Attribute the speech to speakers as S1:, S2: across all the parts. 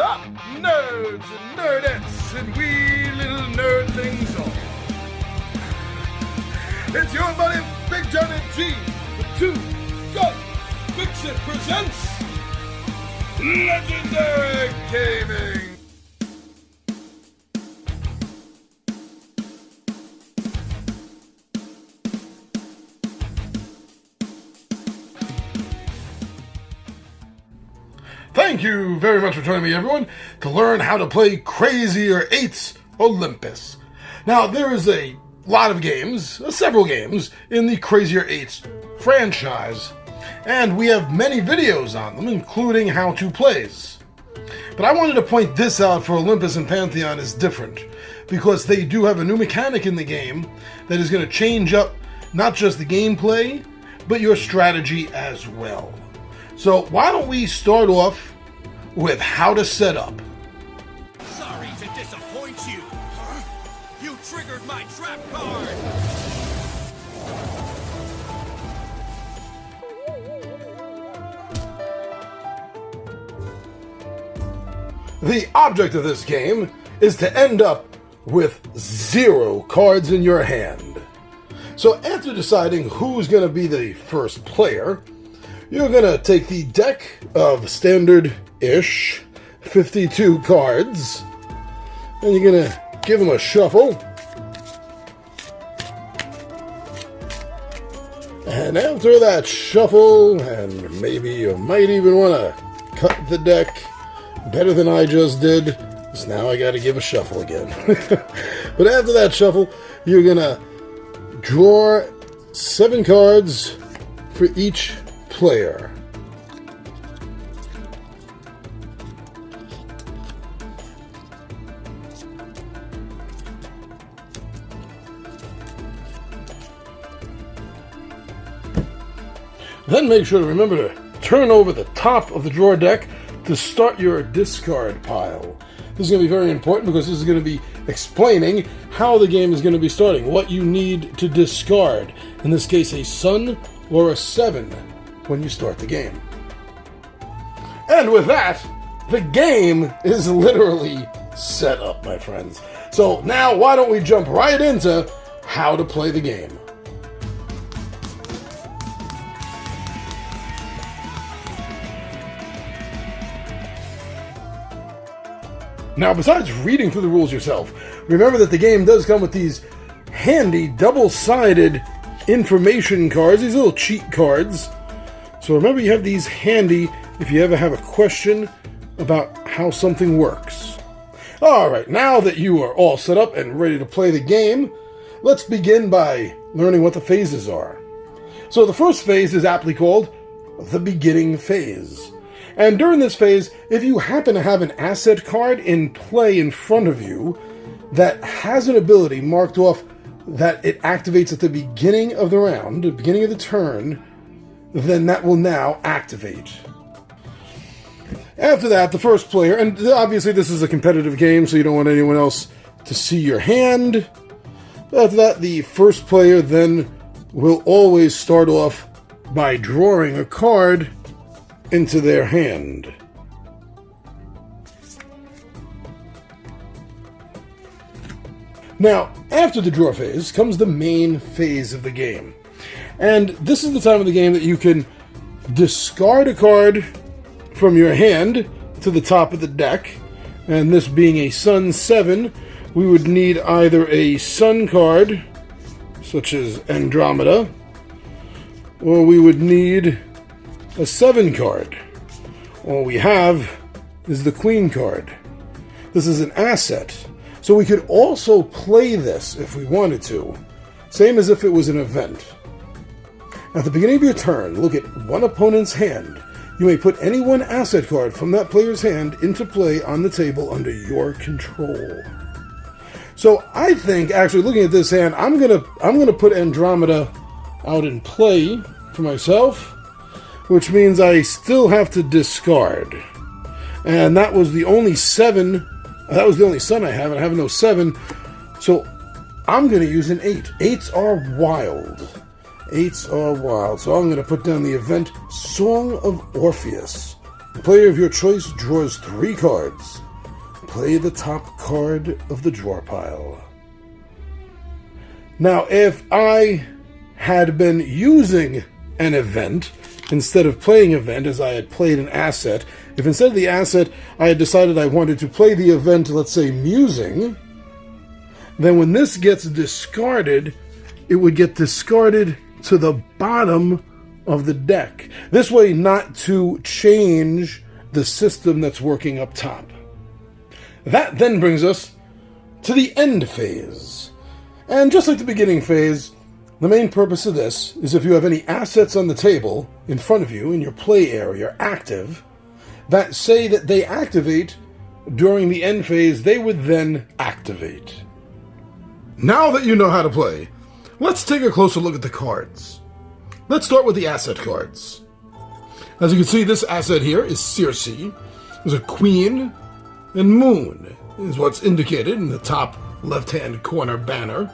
S1: up, nerds and nerdettes and wee little nerdlings all? It's your buddy Big Johnny G, the Two Gun Pixie presents Legendary Gaming. Thank you very much for joining me, everyone, to learn how to play Crazier 8's Olympus. Now, there is a lot of games, several games, in the Crazier 8's franchise, and we have many videos on them, including how-to plays. But I wanted to point this out for Olympus and Pantheon as different, because they do have a new mechanic in the game that is going to change up not just the gameplay, but your strategy as well. So why don't we start off with how to set up.
S2: Sorry to disappoint you. Huh? You triggered my trap card.
S1: The object of this game is to end up with 0 cards in your hand. So after deciding who's going to be the first player, you're going to take the deck of standard-ish 52 cards, and you're going to give them a shuffle. And after that shuffle, and maybe you might even want to cut the deck better than I just did, because now I got to give a shuffle again. But after that shuffle, you're going to draw 7 cards for each player. Then make sure to remember to turn over the top of the drawer deck to start your discard pile. This is going to be very important because this is going to be explaining how the game is going to be starting, what you need to discard. In this case, a sun or a 7 when you start the game. And with that, the game is literally set up, my friends. So now why don't we jump right into how to play the game. Now, besides reading through the rules yourself, remember that the game does come with these handy double-sided information cards, these little cheat cards. So remember, you have these handy if you ever have a question about how something works. Alright, now that you are all set up and ready to play the game, let's begin by learning what the phases are. So the first phase is aptly called the beginning phase. And during this phase, if you happen to have an asset card in play in front of you that has an ability marked off that it activates at the beginning of the round, the beginning of the turn, then that will now activate. After that, the first player, and obviously this is a competitive game, so you don't want anyone else to see your hand. After that, the first player then will always start off by drawing a card into their hand. Now, after the draw phase comes the main phase of the game. And this is the time of the game that you can discard a card from your hand to the top of the deck. And this being a Sun 7, we would need either a Sun card, such as Andromeda, or we would need a 7 card. All we have is the Queen card. This is an asset. So we could also play this if we wanted to. Same as if it was an event. At the beginning of your turn, look at one opponent's hand. You may put any one asset card from that player's hand into play on the table under your control. So I think, actually, looking at this hand, I'm gonna put Andromeda out in play for myself, which means I still have to discard. And that was the only 7. That was the only Sun I have, and I have no 7. So I'm going to use an 8. 8s are wild. 8s are wild. So I'm going to put down the event Song of Orpheus. The player of your choice draws 3 cards. Play the top card of the draw pile. Now, if I had been using an event instead of playing event as I had played an asset, if instead of the asset I had decided I wanted to play the event, let's say musing, then when this gets discarded, it would get discarded to the bottom of the deck. This way, not to change the system that's working up top. That then brings us to the end phase. And just like the beginning phase, the main purpose of this is if you have any assets on the table in front of you in your play area active, that say that they activate during the end phase, they would then activate. Now that you know how to play, let's take a closer look at the cards. Let's start with the asset cards. As you can see, this asset here is Circe. There's a queen and moon, is what's indicated in the top left-hand corner banner.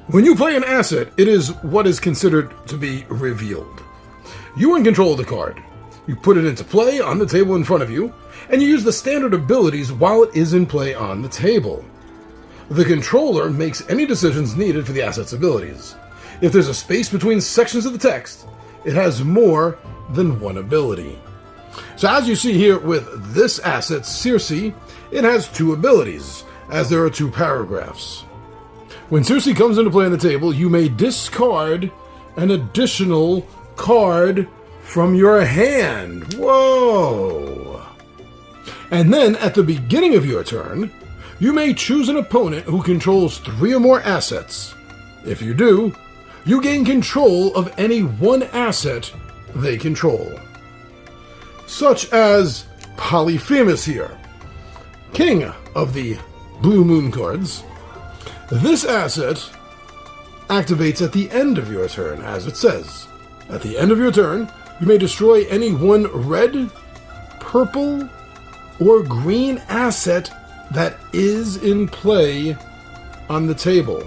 S1: When you play an asset, it is what is considered to be revealed. You are in control of the card. You put it into play on the table in front of you, and you use the standard abilities while it is in play on the table. The controller makes any decisions needed for the asset's abilities. If there's a space between sections of the text, it has more than one ability. So as you see here with this asset, Circe, it has 2 abilities, as there are 2 paragraphs. When Circe comes into play on the table, you may discard an additional card from your hand. Whoa! And then, at the beginning of your turn, you may choose an opponent who controls 3 or more assets. If you do, you gain control of any one asset they control. Such as Polyphemus here, king of the Blue Moon cards. This asset activates at the end of your turn, as it says. At the end of your turn, you may destroy any one red, purple, or green asset that is in play on the table.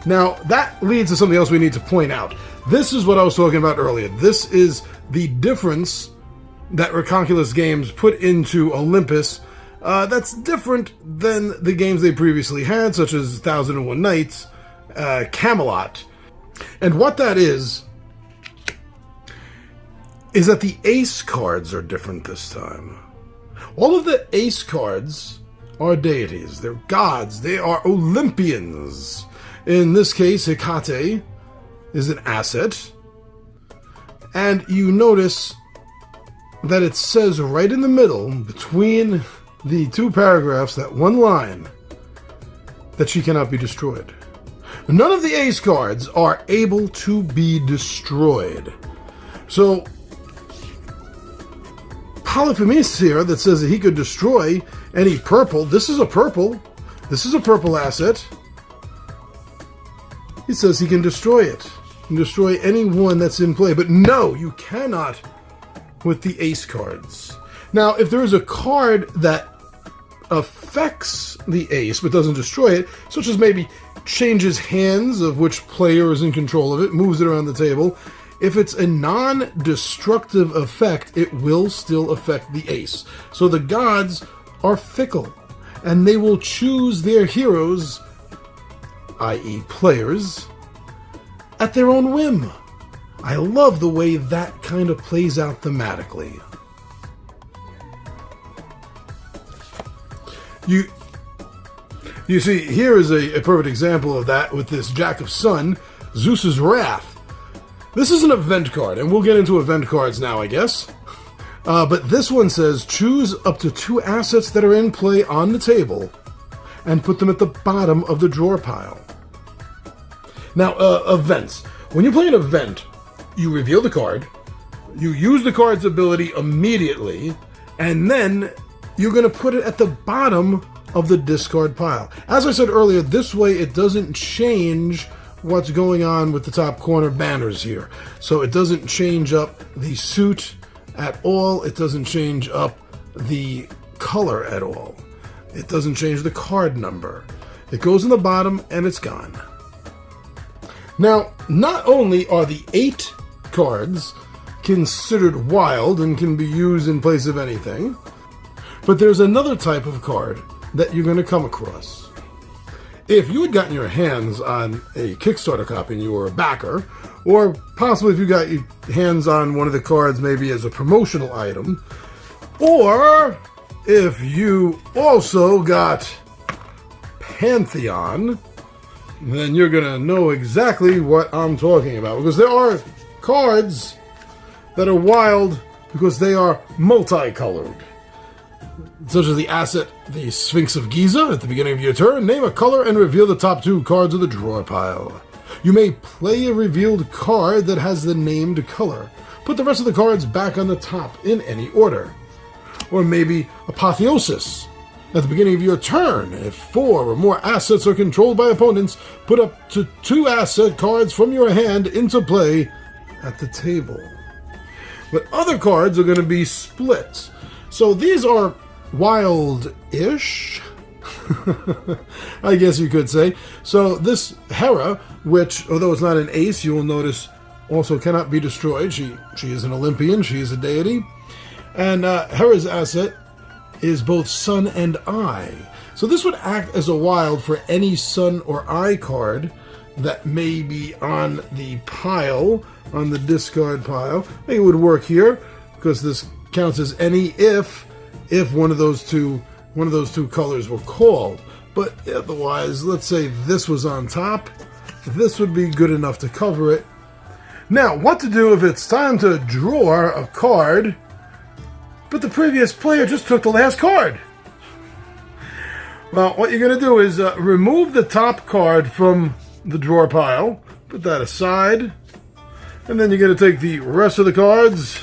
S1: Now, that leads to something else we need to point out. This is what I was talking about earlier. This is the difference that Recoculous games put into Olympus. That's different than the games they previously had, such as 1001 Nights, Camelot. And what that is that the ace cards are different this time. All of the ace cards are deities. They're gods. They are Olympians. In this case, Hecate is an asset. And you notice that it says right in the middle, between the 2 paragraphs, that one line, that she cannot be destroyed. None of the ace cards are able to be destroyed. So, Polyphemus here that says that he could destroy any purple. This is a purple asset. He says he can destroy it. He can destroy any one that's in play. But no, you cannot with the ace cards. Now, if there is a card that affects the ace but doesn't destroy it, such as maybe changes hands of which player is in control of it, moves it around the table, if it's a non-destructive effect, it will still affect the ace. So the gods are fickle, and they will choose their heroes, i.e. players, at their own whim. I love the way that kind of plays out thematically. You see, here is a perfect example of that with this Jack of Sun, Zeus's Wrath. This is an event card, and we'll get into event cards now, I guess. But this one says, choose up to 2 assets that are in play on the table and put them at the bottom of the drawer pile. Now, events. When you play an event, you reveal the card, you use the card's ability immediately, and then you're going to put it at the bottom of the discard pile. As I said earlier, this way it doesn't change what's going on with the top corner banners here. So it doesn't change up the suit at all. It doesn't change up the color at all. It doesn't change the card number. It goes in the bottom and it's gone. Now, not only are the 8 cards considered wild and can be used in place of anything. But there's another type of card that you're going to come across. If you had gotten your hands on a Kickstarter copy and you were a backer, or possibly if you got your hands on one of the cards maybe as a promotional item, or if you also got Pantheon, then you're going to know exactly what I'm talking about. Because there are cards that are wild because they are multicolored. Such as the asset, the Sphinx of Giza, at the beginning of your turn, name a color and reveal the top 2 cards of the drawer pile. You may play a revealed card that has the named color. Put the rest of the cards back on the top in any order. Or maybe Apotheosis. At the beginning of your turn, if 4 or more assets are controlled by opponents, put up to 2 asset cards from your hand into play at the table. But other cards are going to be split. So these are wild-ish, I guess you could say. So this Hera, which, although it's not an ace, you will notice also cannot be destroyed. She is an Olympian, she is a deity. And Hera's asset is both Sun and Eye. So this would act as a wild for any Sun or Eye card that may be on the pile, on the discard pile. I think it would work here, because this counts as any if one of those two colors were called. But otherwise, let's say this was on top, this would be good enough to cover it. Now, what to do if it's time to draw a card, but the previous player just took the last card? Well, what you're going to do is remove the top card from the drawer pile, put that aside, and then you're going to take the rest of the cards,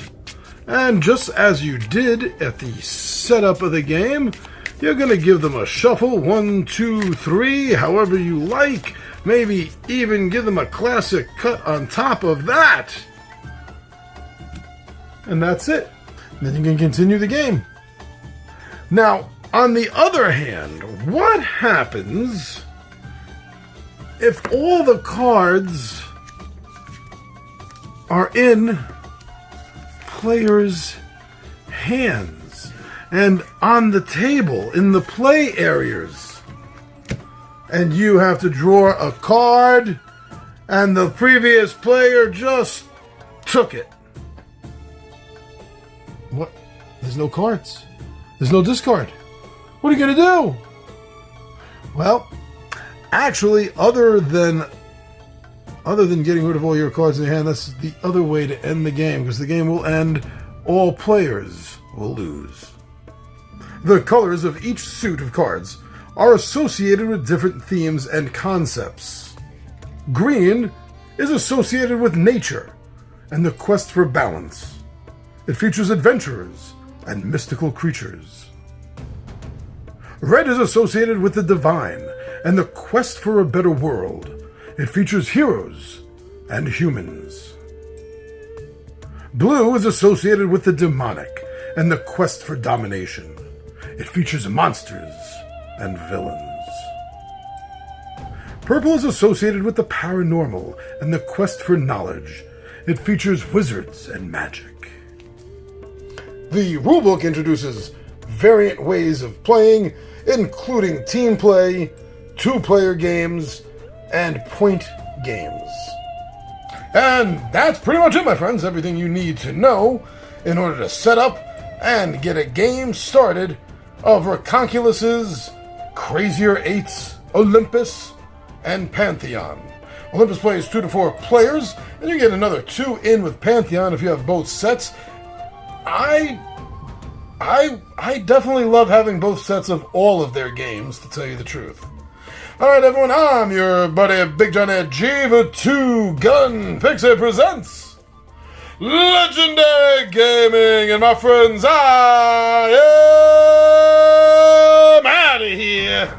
S1: and just as you did at the setup of the game, you're going to give them a shuffle, 1, 2, 3, however you like. Maybe even give them a classic cut on top of that. And that's it. Then you can continue the game. Now, on the other hand, what happens if all the cards are in players' hands and on the table in the play areas, and you have to draw a card and the previous player just took it? What? There's no cards. There's no discard. What are you going to do? Well, actually, other than getting rid of all your cards in your hand, that's the other way to end the game, because the game will end, all players will lose. The colors of each suit of cards are associated with different themes and concepts. Green is associated with nature and the quest for balance. It features adventurers and mystical creatures. Red is associated with the divine and the quest for a better world. It features heroes and humans. Blue is associated with the demonic and the quest for domination. It features monsters and villains. Purple is associated with the paranormal and the quest for knowledge. It features wizards and magic. The rulebook introduces variant ways of playing, including team play, 2-player games, and point games. And that's pretty much it, my friends. Everything you need to know in order to set up and get a game started of Recoculous's Crazier 8's Olympus and Pantheon. Olympus plays 2 to 4 players, and you get another 2 in with Pantheon if you have both sets. I definitely love having both sets of all of their games, to tell you the truth. Alright, everyone, I'm your buddy Big John Ed G. The 2-Gun Pixie presents Legendary Gaming, and my friends, I am out of here.